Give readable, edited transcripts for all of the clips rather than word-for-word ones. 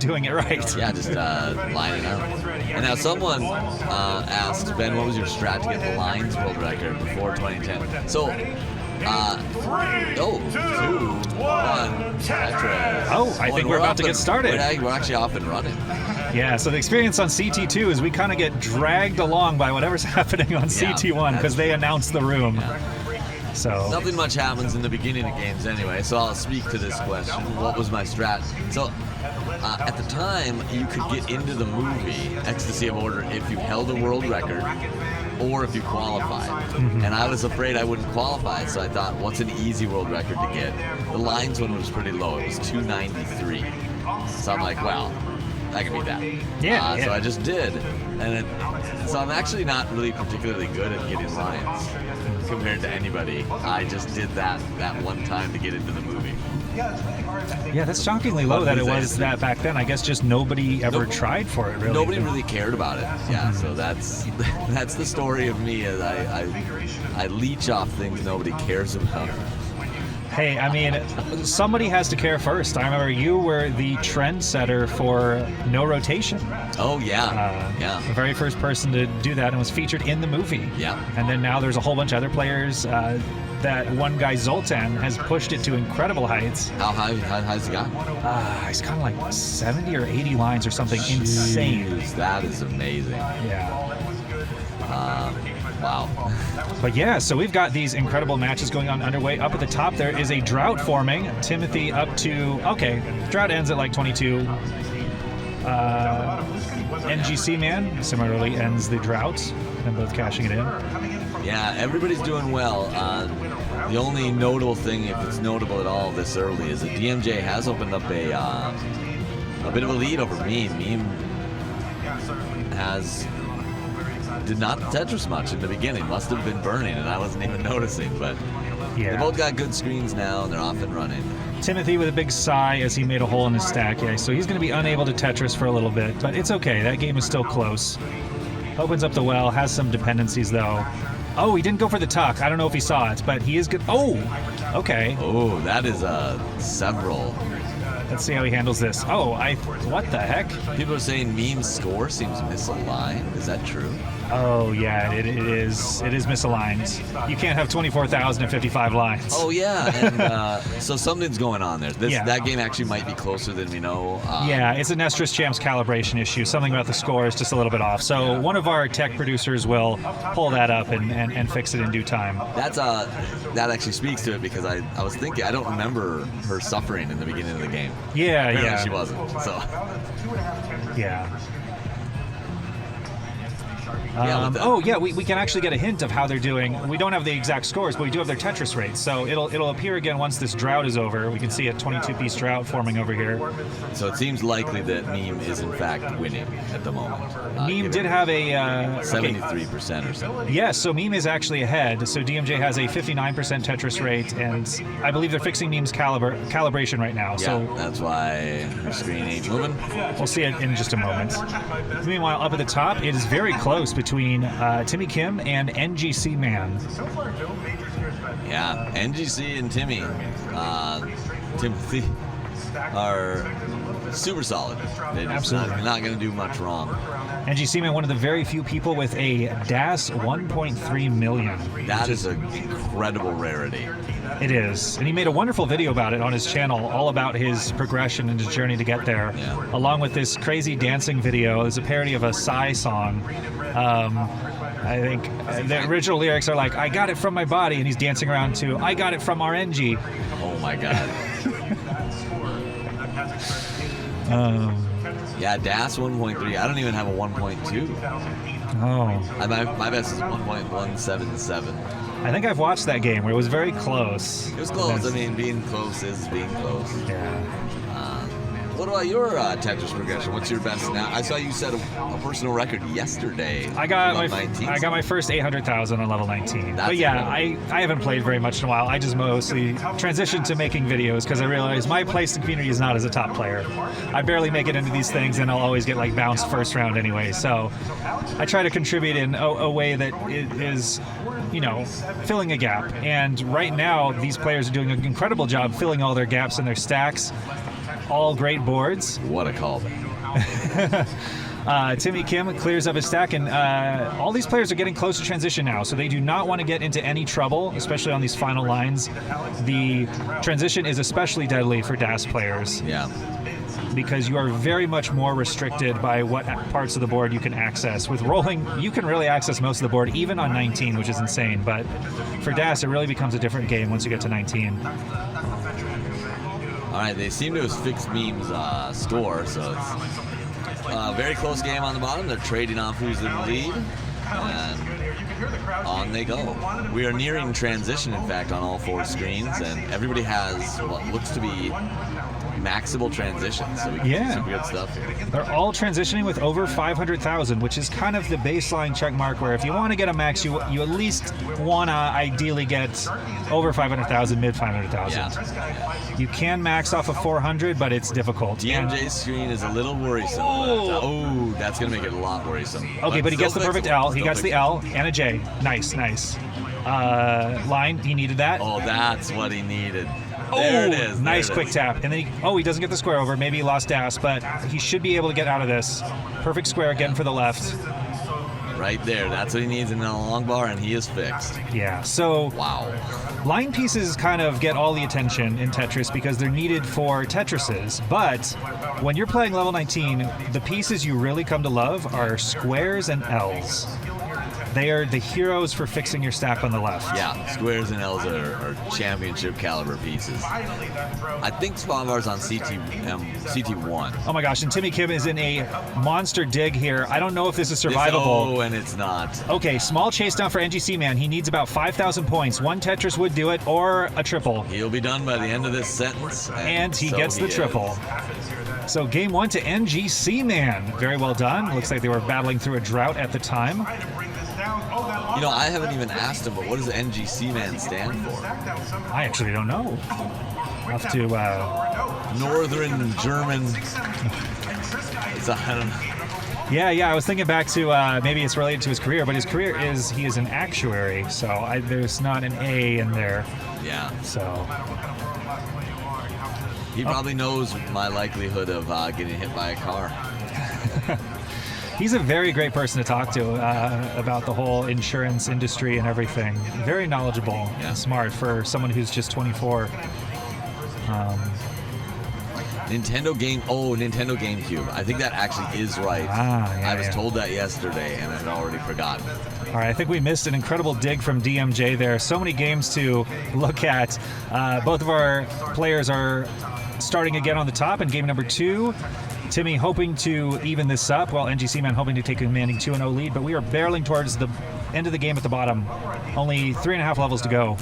doing it right. Yeah, just lining up. And now someone asked, Ben, what was your strat to get the lines world record before 2010? So, 3, 2, 1, Tetris. Oh, I think we're about to get started. We're actually off and running. Yeah, so the experience on CT2 is we kind of get dragged along by whatever's happening on CT1 because they announce the room. Yeah. So nothing much happens in the beginning of games anyway, so I'll speak to this question. What was my strat? So, at the time, you could get into the movie Ecstasy of Order if you held a world record or if you qualified. Mm-hmm. And I was afraid I wouldn't qualify, so I thought, what's an easy world record to get? The lines one was pretty low. It was 293. So I'm like, well, I can beat that. Yeah. So I just did. So I'm actually not really particularly good at getting lines compared to anybody. I just did that one time to get into the movie. Yeah, that's shockingly low that it was that back then. I guess just nobody ever tried for it, really. Nobody really cared about it. Yeah, so that's the story of me. As I leech off things nobody cares about. Hey, I mean, somebody has to care first. I remember you were the trendsetter for no rotation. Oh, yeah. The very first person to do that and was featured in the movie. Yeah. And then now there's a whole bunch of other players. That one guy, Zoltan, has pushed it to incredible heights. How high's he got? He's kind of like 70 or 80 lines or something. Jeez, insane. That is amazing. Yeah. Wow. But yeah, so we've got these incredible matches going on underway. Up at the top there is a drought forming. Timothy up to, okay, drought ends at like 22. NGC Man similarly ends the drought. And both cashing it in. Yeah, everybody's doing well. The only notable thing, if it's notable at all this early, is that DMJ has opened up a bit of a lead over Meme. Meme did not Tetris much in the beginning. Must have been burning, and I wasn't even noticing. But yeah. They both got good screens now, and they're off and running. Timothy with a big sigh as he made a hole in his stack. Yeah, so he's going to be unable to Tetris for a little bit, but it's okay. That game is still close. Opens up the well, has some dependencies though. Oh, he didn't go for the tuck. I don't know if he saw it, but he is good. Oh, okay. Oh, that is several. Let's see how he handles this. Oh, what the heck? People are saying Meme's score seems misaligned. Is that true? Oh, yeah, it is. It is misaligned. You can't have 24,055 lines. Oh, yeah. And so something's going on there. That game actually might be closer than we know. Yeah, it's a Nestris Champs calibration issue. Something about the score is just a little bit off. So one of our tech producers will pull that up and fix it in due time. That actually speaks to it because I was thinking, I don't remember her suffering in the beginning of the game. Yeah, Apparently yeah. she wasn't, so. Yeah. We can actually get a hint of how they're doing. We don't have the exact scores, but we do have their Tetris rates. So it'll appear again once this drought is over. We can see a 22-piece drought forming over here. So it seems likely that Meme is in fact winning at the moment. Meme did have a 73% or something. Yes, so Meme is actually ahead. So DMJ has a 59% Tetris rate, and I believe they're fixing Meme's calibration right now. Yeah, so that's why her screen ain't moving. We'll see it in just a moment. Meanwhile, up at the top, it is very close between Timmy Kim and NGC Man. Yeah, NGC and Timothy are super solid. They're Absolutely not going to do much wrong. NGC Man, one of the very few people with a DAS 1.3 million. That is an incredible rarity. It is. And he made a wonderful video about it on his channel, all about his progression and his journey to get there. Yeah. Along with this crazy dancing video. It's a parody of a Psy song. I think the original lyrics are like, I got it from my body, and he's dancing around to, I got it from RNG. Oh my God. Yeah, DAS 1.3. I don't even have a 1.2. Oh. My best is 1.177. I think I've watched that game where it was very close. It was close. I mean, being close is being close. Yeah. What about your Tetris progression? What's your best now? I saw you set a personal record yesterday. I got my first 800,000 on level 19. That's but yeah, I haven't played very much in a while. I just mostly transitioned to making videos because I realized my place in community is not as a top player. I barely make it into these things, and I'll always get like bounced first round anyway. So I try to contribute in a way that is, filling a gap. And right now, these players are doing an incredible job filling all their gaps in their stacks. all great boards. What a callback. Timmy Kim clears up his stack, and all these players are getting close to transition now, so they do not want to get into any trouble, especially on these final lines. The transition is especially deadly for DAS players. Yeah. Because you are very much more restricted by what parts of the board you can access. With rolling, you can really access most of the board, even on 19, which is insane. But for DAS, it really becomes a different game once you get to 19. All right, they seem to have fixed Meme's score, so it's a very close game on the bottom. They're trading off who's in the lead, and on they go. We are nearing transition, in fact, on all 4 screens, and everybody has what looks to be maxable transitions, so we can see some good stuff here. They're all transitioning with over 500,000, which is kind of the baseline check mark where if you want to get a max, you at least want to ideally get over 500,000, mid 500,000. Yeah. You can max off of 400, but it's difficult. DMJ's screen is a little worrisome. Oh, that's going to make it a lot worrisome. Okay, but he gets the perfect L. He gets the L and a J. Nice, nice. Line, he needed that. Oh, that's what he needed. There it is. Nice quick tap. And then he doesn't get the square over. Maybe he lost DAS, but he should be able to get out of this. Perfect square again for the left. Right there. That's what he needs in the long bar, and he is fixed. Yeah, so wow. Line pieces kind of get all the attention in Tetris because they're needed for Tetrises. But when you're playing level 19, the pieces you really come to love are squares and Ls. They are the heroes for fixing your stack on the left. Yeah, squares and Ls are championship caliber pieces. I think Spavar's on CT1. Oh my gosh, and Timmy Kim is in a monster dig here. I don't know if this is survivable. Oh, and it's not. Okay, small chase down for NGC Man. He needs about 5,000 points. One Tetris would do it, or a triple. He'll be done by the end of this sentence. And he gets the triple. So game 1 to NGC Man. Very well done. Looks like they were battling through a drought at the time. You know, I haven't even asked him, but what does NGC Man stand for? I actually don't know. I'll have to... Northern German... I don't know. Yeah, I was thinking back to maybe it's related to his career, but his career is he is an actuary, so there's not an A in there. Yeah. So... He probably knows my likelihood of getting hit by a car. He's a very great person to talk to about the whole insurance industry and everything. Very knowledgeable and smart for someone who's just 24. Nintendo GameCube. I think that actually is right. I was told that yesterday and I'd already forgotten. All right, I think we missed an incredible dig from DMJ there. So many games to look at. Both of our players are starting again on the top in game number 2. Timmy hoping to even this up, while NGC Man hoping to take a commanding 2-0 lead, but we are barreling towards the end of the game at the bottom. Only 3.5 levels to go.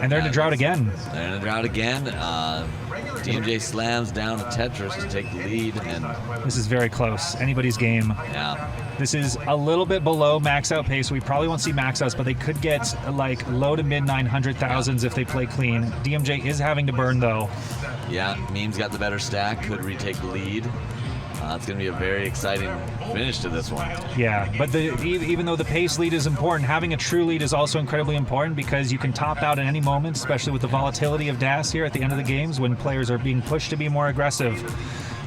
And they're in a drought again. They're in a drought again. DMJ slams down a Tetris to take the lead, and this is very close. Anybody's game. Yeah. This is a little bit below max out pace. We probably won't see max outs, but they could get like low to mid 900,000s if they play clean. DMJ is having to burn though. Yeah, Meme's got the better stack, could retake the lead. It's going to be a very exciting finish to this one. Yeah, but even though the pace lead is important, having a true lead is also incredibly important because you can top out at any moment, especially with the volatility of DAS here at the end of the games when players are being pushed to be more aggressive,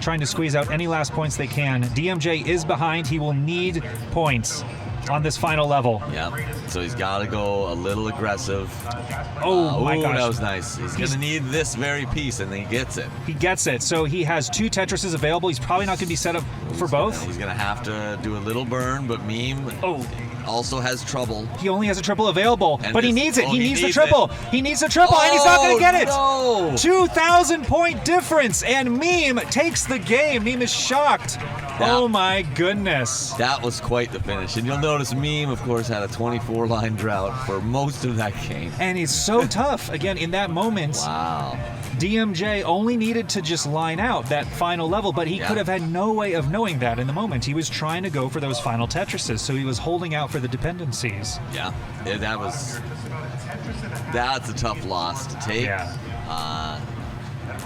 trying to squeeze out any last points they can. DMJ is behind. He will need points on this final level. Yeah, so he's got to go a little aggressive. My gosh. That was nice. He's going to need this very piece, and he gets it. He gets it. So he has 2 Tetrises available. He's probably not going to be set up for both. He's going to have to do a little burn, but Meme also has trouble. He only has a triple available, and but he needs it. He needs the triple. He needs the triple, and he's not going to get it. No. 2,000 point difference, and Meme takes the game. Meme is shocked. Oh my goodness. That was quite the finish. And you'll notice Meme, of course, had a 24-line drought for most of that game. And he's so tough. Again, in that moment, wow. DMJ only needed to just line out that final level, but he could have had no way of knowing that in the moment. He was trying to go for those final Tetrises, so he was holding out for the dependencies. Yeah, that's a tough loss to take. Yeah.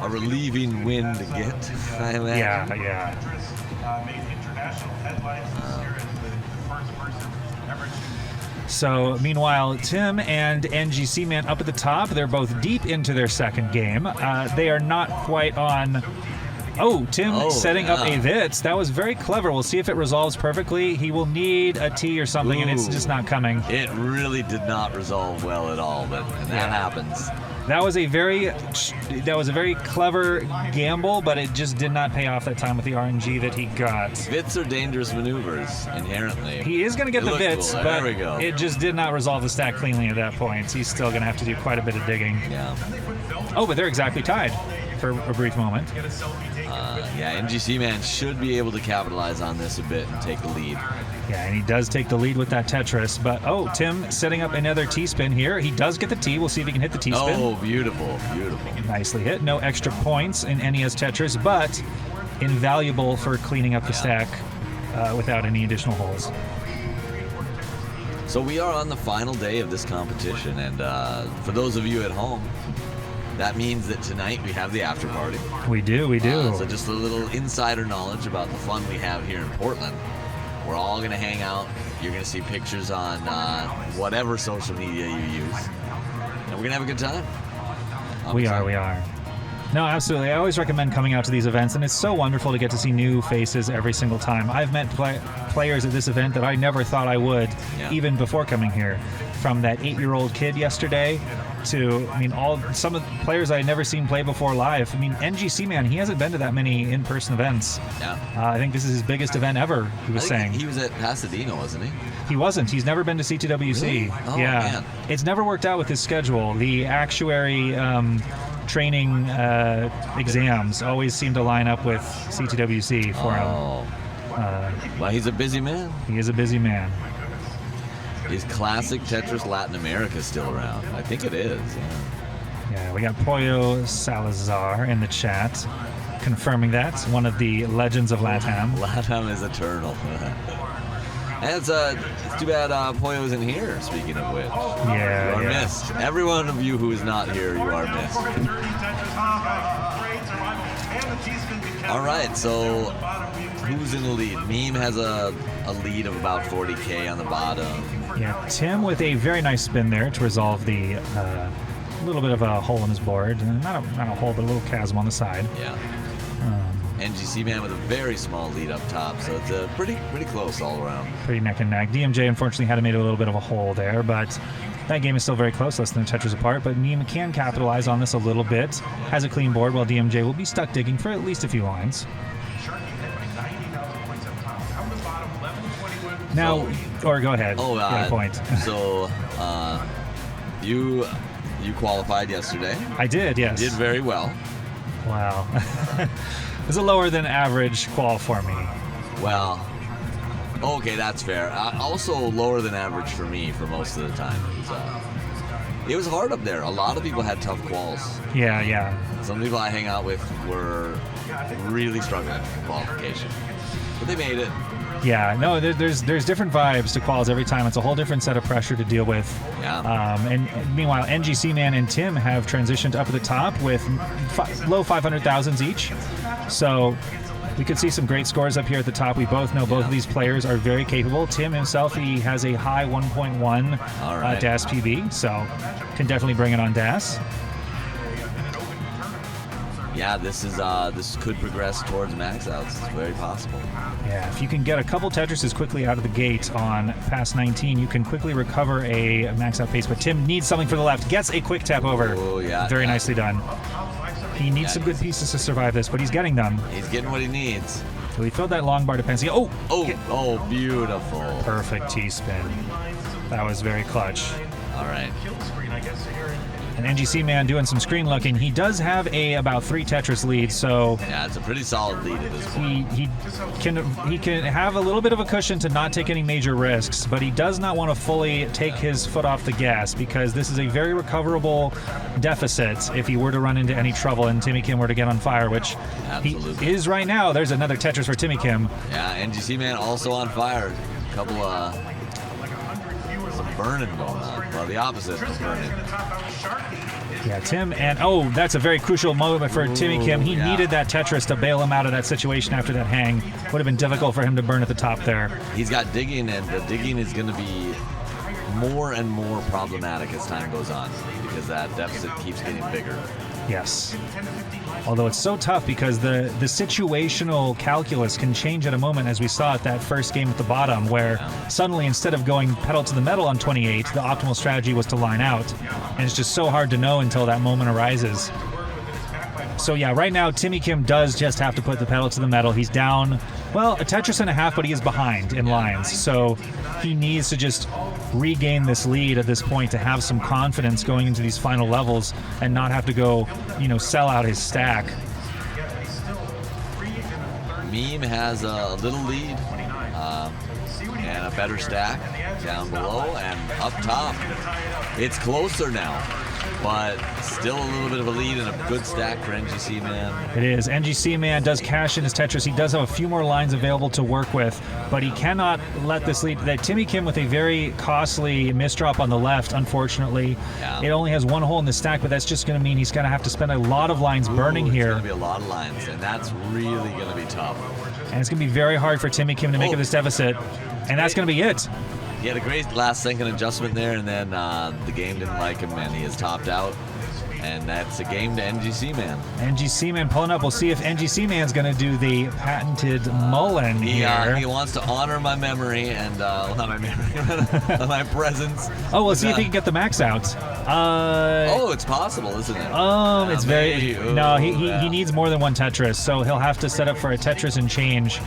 A relieving win to get, I imagine. Yeah. So, meanwhile, Tim and NGC Man up at the top. They're both deep into their second game. They are not quite on... Oh, Tim setting up a Vitz. That was very clever. We'll see if it resolves perfectly. He will need a T or something, and it's just not coming. It really did not resolve well at all, but that happens. That was a very clever gamble, but it just did not pay off that time with the RNG that he got. Vits are dangerous maneuvers, inherently. He is going to get the Vits, cool. but There we go. it just did not resolve the stack cleanly at that point. He's still going to have to do quite a bit of digging. Yeah. Oh, but they're exactly tied for a brief moment. Yeah, NGC Man should be able to capitalize on this a bit and take the lead. Yeah, and he does take the lead with that Tetris, but Tim setting up another T-spin here. He does get the T. We'll see if he can hit the T-spin. Oh, beautiful, beautiful. Nicely hit. No extra points in NES Tetris, but invaluable for cleaning up the stack without any additional holes. So we are on the final day of this competition, and for those of you at home, that means that tonight we have the after party. We do. So just a little insider knowledge about the fun we have here in Portland. We're all going to hang out. You're going to see pictures on whatever social media you use. And we're going to have a good time. We are. No, absolutely. I always recommend coming out to these events, and it's so wonderful to get to see new faces every single time. I've met players at this event that I never thought I would, even before coming here. From that 8-year-old kid yesterday to, some of the players I had never seen play before live. NGC Man, he hasn't been to that many in-person events. Yeah. I think this is his biggest event ever, he was saying. He was at Pasadena, wasn't he? He wasn't. He's never been to CTWC. Really? Oh, yeah. Man. It's never worked out with his schedule. The actuary training exams always seem to line up with CTWC for him. Well, he's a busy man. He is a busy man. Is Classic Tetris Latin America still around? I think it is. Yeah, we got Pollo Salazar in the chat confirming that. One of the legends of LATAM. LATAM is eternal. And it's too bad Pollo isn't here, speaking of which. Yeah, You are missed. Every one of you who is not here, you are missed. All right, so who's in the lead? Meme has a lead of about 40K on the bottom. Yeah, Tim with a very nice spin there to resolve the little bit of a hole in his board. Not a hole, but a little chasm on the side. Yeah. NGC Man with a very small lead up top, so it's pretty close all around. Pretty neck and neck. DMJ unfortunately had to make a little bit of a hole there, but that game is still very close, less than a Tetris apart. But Meme can capitalize on this a little bit. Has a clean board, while DMJ will be stuck digging for at least a few lines. Now, or go ahead. Oh, get a point. So, you qualified yesterday. I did, yes. Did very well. Wow. It was a lower than average qual for me. Well, okay, that's fair. Also lower than average for me for most of the time. It was hard up there. A lot of people had tough quals. Yeah. Some people I hang out with were really struggling in qualification, but they made it. Yeah, no, there's different vibes to quals every time. It's a whole different set of pressure to deal with. Yeah. And meanwhile, NGC Man and Tim have transitioned up at the top with low 500,000s each. So we could see some great scores up here at the top. We both know both of these players are very capable. Tim himself, he has a high 1.1 DAS PB, so can definitely bring it on DAS. Yeah, this could progress towards max outs. It's very possible. Yeah, if you can get a couple Tetrises quickly out of the gate on pass 19, you can quickly recover a max out pace. But Tim needs something for the left. Gets a quick tap over. Oh, yeah. Very nicely done. He needs some good pieces to survive this, but he's getting them. He's getting what he needs. So he filled that long bar dependency. Oh, Beautiful. Perfect T-spin. That was very clutch. All right. And NGC Man doing some screen looking. He does have about 3 Tetris leads, so Yeah, it's a pretty solid lead at this point. he can have a little bit of a cushion to not take any major risks, but he does not want to fully take his foot off the gas because this is a very recoverable deficit if he were to run into any trouble and Timmy Kim were to get on fire, which Absolutely. he is right now. There's another Tetris for Timmy Kim. Yeah, NGC Man also on fire. A couple some burning going on. Well, the opposite of burning. Yeah, Tim, and that's a very crucial moment for Timmy Kim. He needed that Tetris to bail him out of that situation after that hang. Would have been difficult for him to burn at the top there. He's got digging, and the digging is going to be more and more problematic as time goes on because that deficit keeps getting bigger. Yes. Although it's so tough because the situational calculus can change at a moment, as we saw at that first game at the bottom, where suddenly instead of going pedal to the metal on 28, the optimal strategy was to line out. And it's just so hard to know until that moment arises. So yeah, right now Timmy Kim does just have to put the pedal to the metal. He's down, well, a Tetris and a half, but he is behind in lines. So he needs to just regain this lead at this point to have some confidence going into these final levels and not have to go, sell out his stack. Meme has a little lead and a better stack down below and up top. It's closer now, but still a little bit of a lead and a good stack for NGC Man. It is. NGC Man does cash in his Tetris. He does have a few more lines available to work with, but he cannot let this lead. That Timmy Kim with a very costly misdrop on the left, unfortunately. Yeah. It only has one hole in the stack, but that's just going to mean he's going to have to spend a lot of lines burning here. It's going to be a lot of lines, and that's really going to be tough. And it's going to be very hard for Timmy Kim to make up this deficit, and that's going to be it. He had a great last-second adjustment there, and then the game didn't like him, and he is topped out. And that's a game to NGC Man. NGC Man pulling up. We'll see if NGC Man's going to do the patented Mullen here. He wants to honor my memory and, not my memory, my presence. Oh, we'll see if he can get the max out. It's possible, isn't it? It's very... No, he needs more than one Tetris, so he'll have to set up for a Tetris and change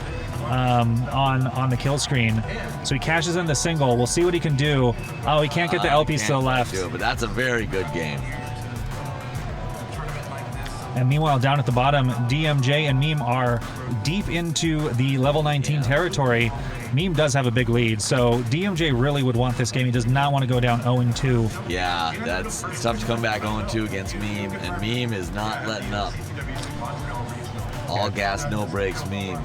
on the kill screen. So he cashes in the single. We'll see what he can do. Oh, he can't get the LPs to the left. But that's a very good game. And meanwhile, down at the bottom, DMJ and Meme are deep into the level 19 territory. Meme does have a big lead, so DMJ really would want this game. He does not want to go down 0-2. Yeah, it's tough to come back 0-2 against Meme, and Meme is not letting up. All gas, no brakes, Meme.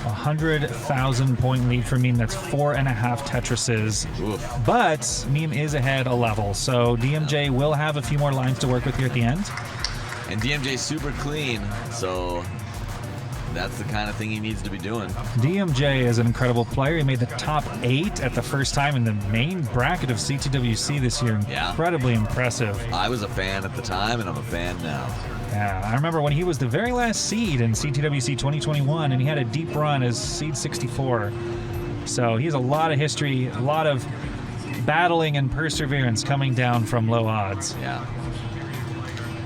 100,000 point lead for Meme. That's 4.5 Tetrises. Oof. But Meme is ahead a level, so DMJ will have a few more lines to work with here at the end. And DMJ's super clean, so that's the kind of thing he needs to be doing. DMJ is an incredible player. He made the top 8 at the first time in the main bracket of CTWC this year. Yeah. Incredibly impressive. I was a fan at the time, and I'm a fan now. Yeah, I remember when he was the very last seed in CTWC 2021, and he had a deep run as seed 64. So he has a lot of history, a lot of battling and perseverance coming down from low odds. Yeah.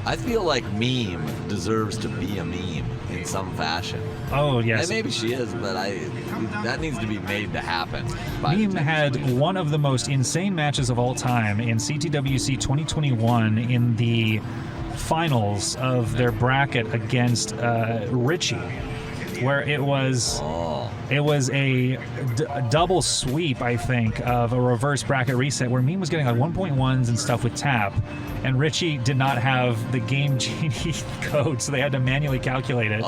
I feel like Meme deserves to be a meme in some fashion. Oh, yes. And maybe she is, but that needs to be made to happen. Meme had one of the most insane matches of all time in CTWC 2021 in the finals of their bracket against Richie, where it was a double sweep, I think, of a reverse bracket reset where Meme was getting like 1.1s and stuff with tap, and Richie did not have the Game Genie code, so they had to manually calculate it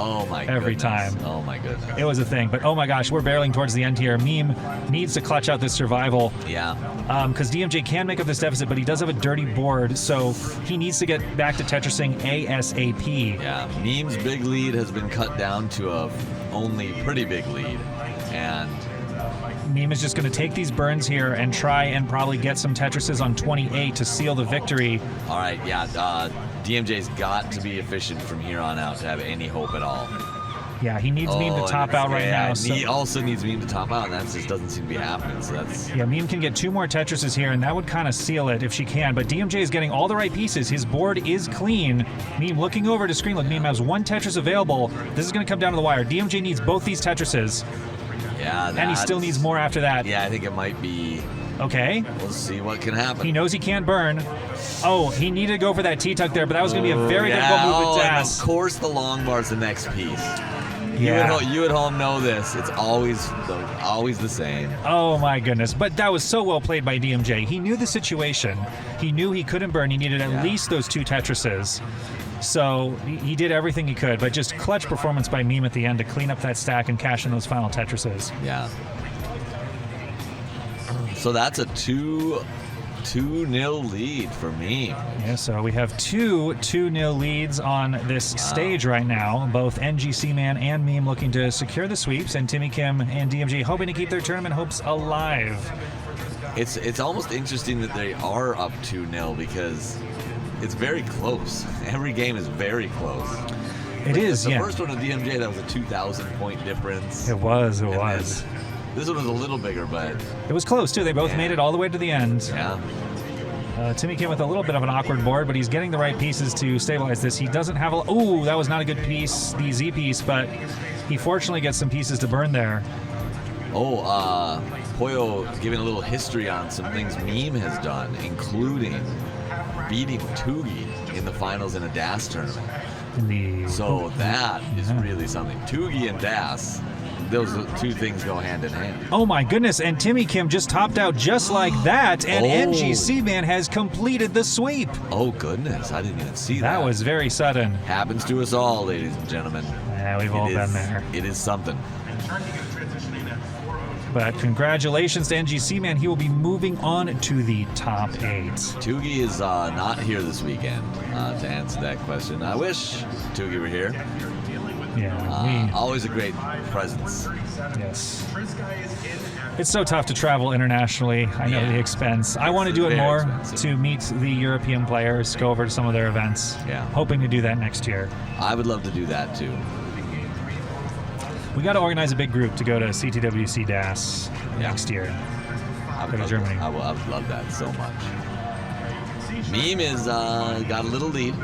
every time. Oh my goodness. It was a thing, but oh my gosh, we're barreling towards the end here. Meme needs to clutch out this survival. Yeah. Because DMJ can make up this deficit, but he does have a dirty board, so he needs to get back to Tetrising ASAP. Yeah, Meme's big lead has been cut down to a only pretty big lead, and Meme is just going to take these burns here and try and probably get some Tetrises on 28 to seal the victory. All right, yeah, DMJ's got to be efficient from here on out to have any hope at all. Yeah, he needs Meme to top out right now. So. He also needs Meme to top out, and that just doesn't seem to be happening. So that's Meme can get 2 more Tetrises here, and that would kind of seal it if she can. But DMJ is getting all the right pieces. His board is clean. Meme looking over to screen. Look, Meme has 1 Tetris available. This is going to come down to the wire. DMJ needs both these Tetrises. Yeah, and he still needs more after that. Yeah, I think it might be. Okay. We'll see what can happen. He knows he can't burn. Oh, he needed to go for that T-tuck there, but that was going to be a very difficult move with Das. And of course, the long bar's the next piece. Yeah. You at home know this. It's always the same. Oh my goodness. But that was so well played by DMJ. He knew the situation. He knew he couldn't burn. He needed at least those 2 Tetrises. So he did everything he could, but just clutch performance by Meme at the end to clean up that stack and cash in those final Tetrises. Yeah. So that's a 2 2-0 lead for me. Yeah, so we have two 2-0 leads on this stage right now. Both NGC Man and Meme looking to secure the sweeps, and Timmy Kim and DMJ hoping to keep their tournament hopes alive. It's almost interesting that they are up 2-0 because it's very close. Every game is very close. It is, the yeah. The first one of DMJ, that was a 2,000-point difference. It was. This one was a little bigger, but... It was close, too. They both made it all the way to the end. Yeah. Timmy came with a little bit of an awkward board, but he's getting the right pieces to stabilize this. He doesn't have a... Ooh, that was not a good piece, the Z piece, but he fortunately gets some pieces to burn there. Oh, Poyo giving a little history on some things Meme has done, including beating Tugi in the finals in a DAS tournament. So that is really something. Tugi and DAS, those two things go hand in hand. Oh my goodness, and Timmy Kim just topped out just like that, and NGC Man has completed the sweep. Oh goodness, I didn't even see that. That was very sudden. Happens to us all, ladies and gentlemen. Yeah, we've all been there. It is something. But congratulations to NGC Man. He will be moving on to the top 8. Tugi is not here this weekend to answer that question. I wish Tugi were here. Yeah, always a great presence. Yes. It's so tough to travel internationally. I know the expense. I want to do it more to meet the European players, go over to some of their events. Yeah. Hoping to do that next year. I would love to do that too. We got to organize a big group to go to CTWC DAS next year. Go to Germany. I would love that so much. Meme is got a little lead.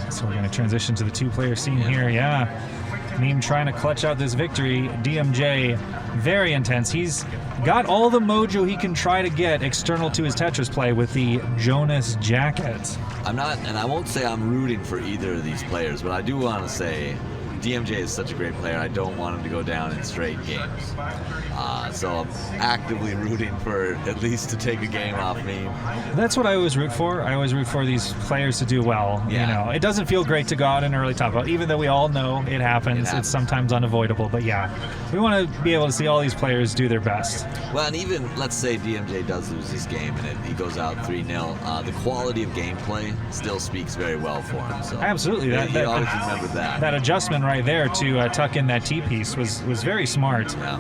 So we're going to transition to the 2-player scene here. Yeah. Meme trying to clutch out this victory. DMJ, very intense. He's got all the mojo he can try to get external to his Tetris play with the Jonas jacket. I'm not, and I won't say I'm rooting for either of these players, but I do want to say DMJ is such a great player. I don't want him to go down in straight games. So I'm actively rooting for at least to take a game off me. That's what I always root for. I always root for these players to do well. Yeah. You know, it doesn't feel great to go out in early top, even though we all know it happens. It's sometimes unavoidable. But yeah, we want to be able to see all these players do their best. Well, and even let's say DMJ does lose this game and he goes out 3-0. The quality of gameplay still speaks very well for him. So absolutely, you always remember that. That adjustment right there to tuck in that T piece was very smart. Yeah.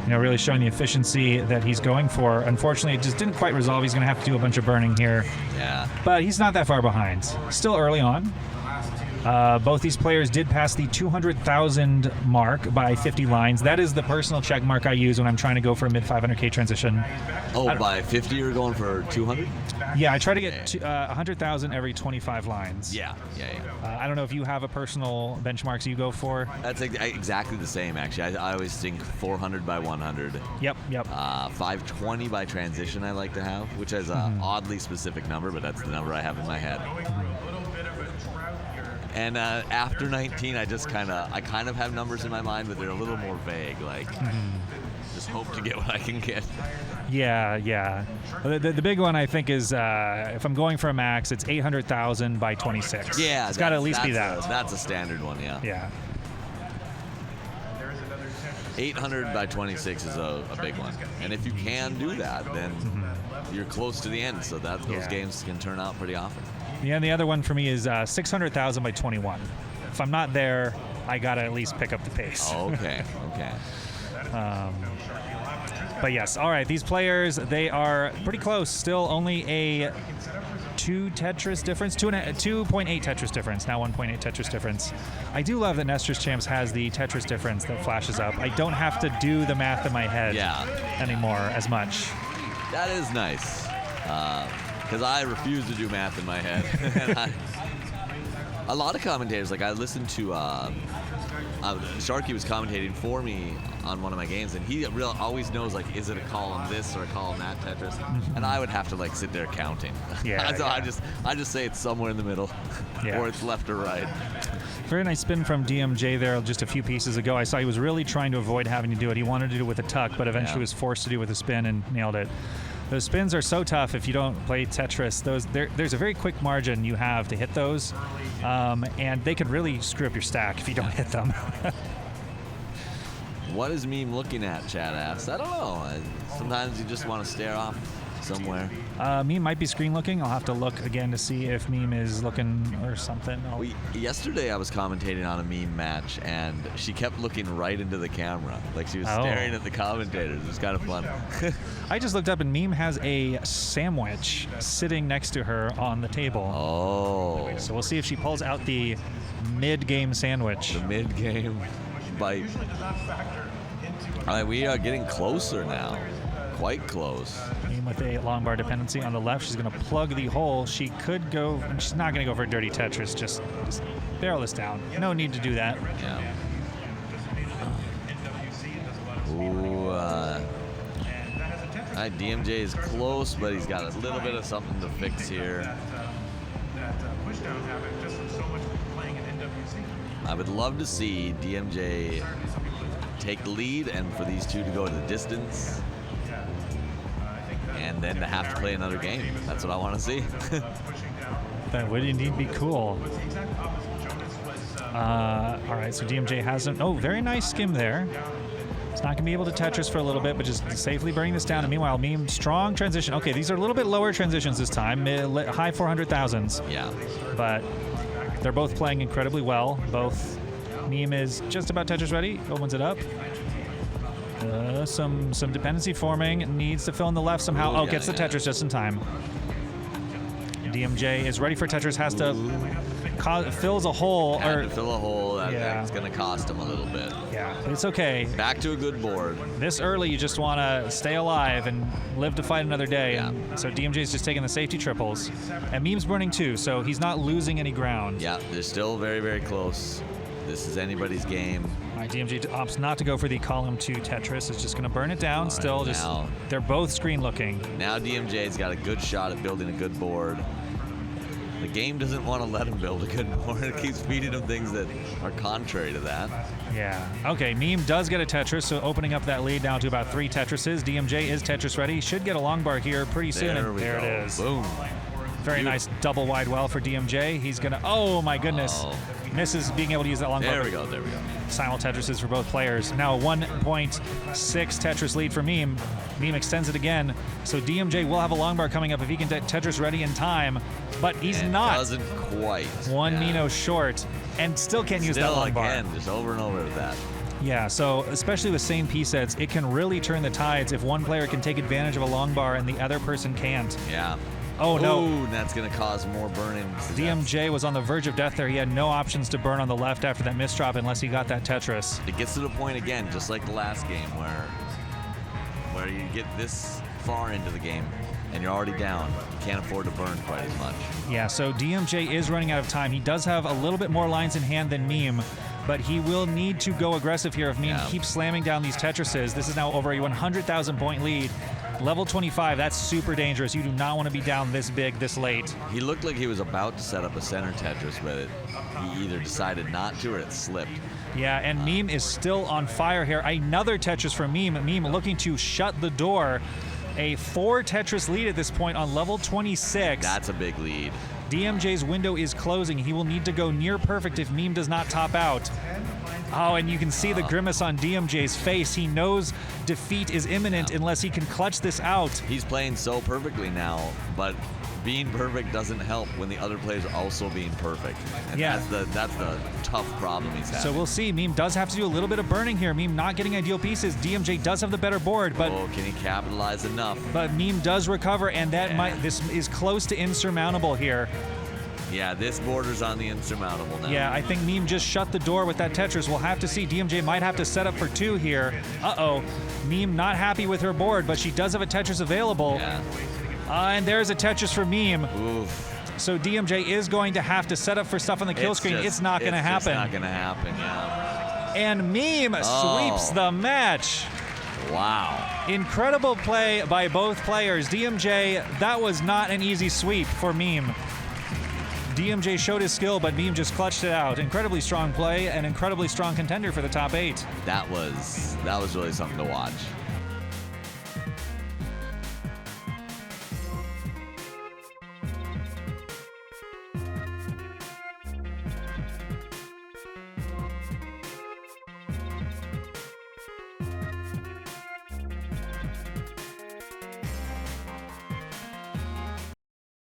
You know, really showing the efficiency that he's going for. Unfortunately, it just didn't quite resolve. He's going to have to do a bunch of burning here. Yeah. But he's not that far behind. Still early on. Both these players did pass the 200,000 mark by 50 lines. That is the personal check mark I use when I'm trying to go for a mid 500K transition. Oh, by 50 you're going for 200? Yeah, I try to get 100,000 every 25 lines. Yeah. I don't know if you have a personal benchmarks you go for. That's exactly the same, actually. I always think 400 by 100. Yep. 520 by transition I like to have, which is an oddly specific number, but that's the number I have in my head. And after 19, I kind of have numbers in my mind, but they're a little more vague. Like, just hope to get what I can get. Yeah. The big one I think is if I'm going for a max, it's 800,000 by 26. Yeah, it's got to at least be that. That's a standard one, yeah. Yeah. 800 by 26 is a big one, and if you can do that, then you're close to the end. So that those games can turn out pretty often. Yeah, and the other one for me is 600,000 by 21. If I'm not there, I gotta at least pick up the pace. Oh, okay. But yes, all right. These players, they are pretty close. Still only a 2 Tetris difference, 2.8 Tetris difference, now 1.8 Tetris difference. I do love that Nestor's Champs has the Tetris difference that flashes up. I don't have to do the math in my head anymore as much. That is nice. Because I refuse to do math in my head. A lot of commentators, like I listened to, Sharky was commentating for me on one of my games, and he always knows, like, is it a column this or a column that Tetris? And I would have to, like, sit there counting. So I just say it's somewhere in the middle, or it's left or right. Very nice spin from DMJ there just a few pieces ago. I saw he was really trying to avoid having to do it. He wanted to do it with a tuck, but eventually was forced to do it with a spin and nailed it. Those spins are so tough if you don't play Tetris. There's a very quick margin you have to hit those, and they could really screw up your stack if you don't hit them. What is Meme looking at, Chad asks? I don't know. Sometimes you just want to stare off somewhere. Meme might be screen looking. I'll have to look again to see if Meme is looking or something. Yesterday I was commentating on a meme match, and she kept looking right into the camera. Like she was staring at the commentators. It was kind of fun. I just looked up, and Meme has a sandwich sitting next to her on the table. Oh. So we'll see if she pulls out the mid-game sandwich. The mid-game bite. All right, we are getting closer now. Quite close. Meme with a long bar dependency on the left. She's going to plug the hole. She could go, and she's not going to go for a dirty Tetris. Just barrel this down. No need to do that. Yeah. Ooh. All right, DMJ is close, but he's got a little bit of something to fix here. I would love to see DMJ take the lead and for these two to go to the distance. And then to have to play another game. That's what I want to see. That would indeed be cool. All right, so DMJ hasn't. Oh, very nice skim there. It's not going to be able to Tetris for a little bit, but just safely bring this down. And meanwhile, Meme, strong transition. Okay, these are a little bit lower transitions this time, high 400,000s. Yeah. But they're both playing incredibly well. Both. Meme is just about Tetris ready. Opens it up. Some dependency forming. Needs to fill in the left somehow. Gets the Tetris just in time. DMJ is ready for Tetris. Has to fills a hole. Had to fill a hole. That's going to cost him a little bit. Yeah, it's okay. Back to a good board. This early, you just want to stay alive and live to fight another day. Yeah. And so DMJ is just taking the safety triples. And Meme's burning too, so he's not losing any ground. Yeah, they're still very, very close. This is anybody's game. All right, DMJ opts not to go for the column 2 Tetris. It's just going to burn it down. Still, just they're both screen looking. Now DMJ's got a good shot at building a good board. The game doesn't want to let him build a good board. It keeps feeding him things that are contrary to that. Yeah. Okay, Meme does get a Tetris, so opening up that lead down to about 3 Tetrises. DMJ is Tetris ready. Should get a long bar here pretty soon. There we go. It is. Boom. Very nice double wide well for DMJ. He's going to, oh my goodness. Misses being able to use that long bar. There we go. Simul Tetrises for both players. Now a 1.6 Tetris lead for Meme. Meme extends it again. So DMJ will have a long bar coming up if he can get Tetris ready in time. But he's not. Doesn't quite. One Mino short. And still can't use that long bar. Again, just over and over with that. Yeah, so especially with same P sets, it can really turn the tides if one player can take advantage of a long bar and the other person can't. Yeah. Oh, no. Ooh, that's going to cause more burning. DMJ was on the verge of death there. He had no options to burn on the left after that misdrop unless he got that Tetris. It gets to the point again, just like the last game, where you get this far into the game and you're already down. You can't afford to burn quite as much. Yeah, so DMJ is running out of time. He does have a little bit more lines in hand than Meme, but he will need to go aggressive here if Meme keeps slamming down these Tetrises. This is now over a 100,000 point lead. Level 25, that's super dangerous. You do not want to be down this big, this late. He looked like he was about to set up a center Tetris, but he either decided not to or it slipped. Yeah, and Meme is still on fire here. Another Tetris for Meme. Meme looking to shut the door. A 4 Tetris lead at this point on level 26. That's a big lead. DMJ's window is closing. He will need to go near perfect if Meme does not top out. Oh, and you can see the grimace on DMJ's face. He knows defeat is imminent unless he can clutch this out. He's playing so perfectly now, but being perfect doesn't help when the other players are also being perfect. And that's the tough problem he's having. So we'll see. Meme does have to do a little bit of burning here. Meme not getting ideal pieces. DMJ does have the better board, but can he capitalize enough? But Meme does recover, and this is close to insurmountable here. Yeah, this borders on the insurmountable now. Yeah, I think Meme just shut the door with that Tetris. We'll have to see. DMJ might have to set up for 2 here. Uh-oh. Meme not happy with her board, but she does have a Tetris available. Yeah. And there's a Tetris for Meme. Oof. So DMJ is going to have to set up for stuff on the kill screen. It's not going to happen. It's not going to happen, yeah. And Meme sweeps the match. Wow. Incredible play by both players. DMJ, that was not an easy sweep for Meme. DMJ showed his skill, but Meme just clutched it out. Incredibly strong play, an incredibly strong contender for the top 8. That was really something to watch.